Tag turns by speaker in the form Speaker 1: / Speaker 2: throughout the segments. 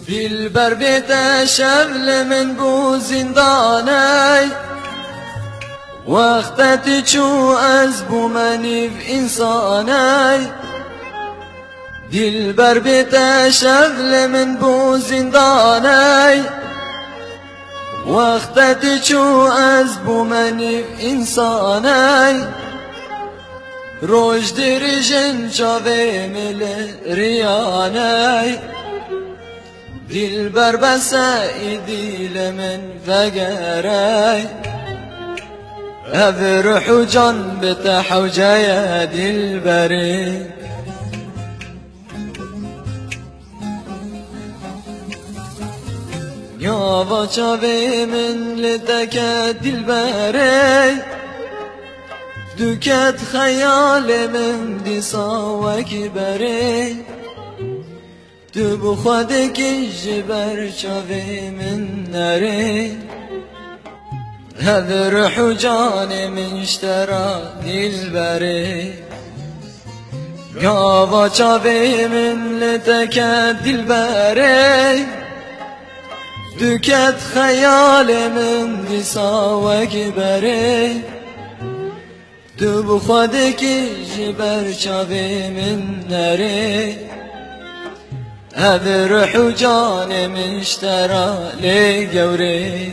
Speaker 1: دلبر بیت شبل من بو زندانی وقتت چو از بو منیف انسانی دلبر بیت شبل من بو زندانی وقتت چو از بو منیف انسانی روش درجن چاوه مل ریانی دلبر بسای دل من وگرای او روح و جان بتحوجای دلبری یا با چاوه من لدک دلبری دوکت خیال من دیسا وکی بری تو بخواد که جبر چاوه من نری هذا روح و جان من اشترى دلبری یا با چاوه من لدک دلبری دوکت خیال من دیسا وکی بری تو بخواد که جبر چاوه من نری هذا روح و جان من اشترى لقوري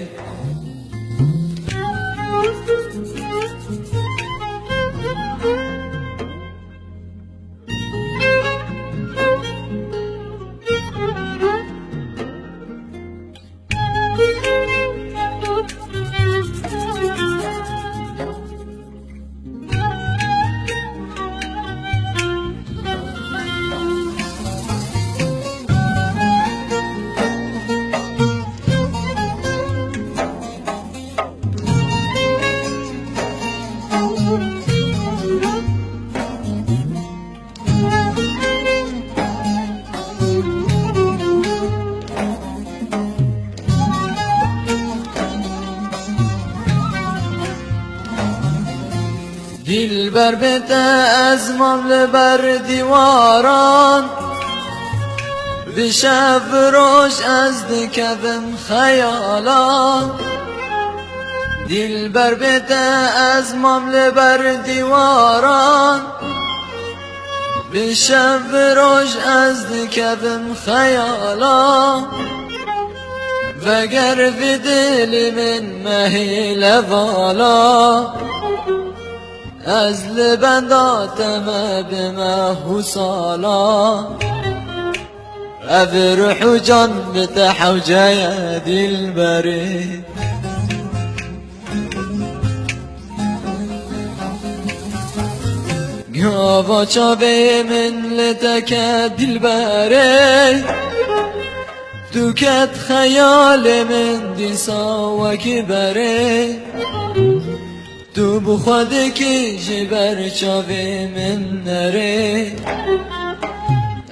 Speaker 1: دلبر بیت از ممل بر دیواران بشب روش از دکبم خیالان دلبر بیت از ممل بر دیواران بشب روش از دکبم خیالان وگر في دل من مهیل والا از لبنداتم بمه سالا او روح و جان بتحوجای دلبری یا با چاوه من لدک دلبری دوکت خیال من دیسا وکی بری تو بخواد که جبر چاوه من نره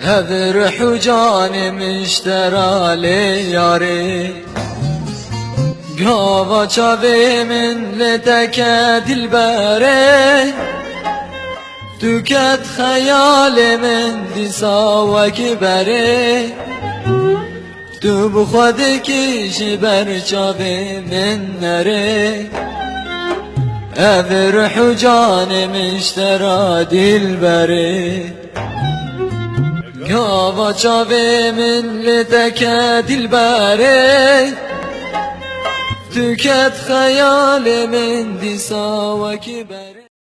Speaker 1: او روح و جان مشترا لیاره گاوا چاوه من لدک دلبره تو کت خیال من دیسا وکی بره تو بخواد که جبر چاوه من نره او روح و جان مشترا دلبری گاوا چاوه من لدک دلبری تو کت خیال من دیسا وکی بری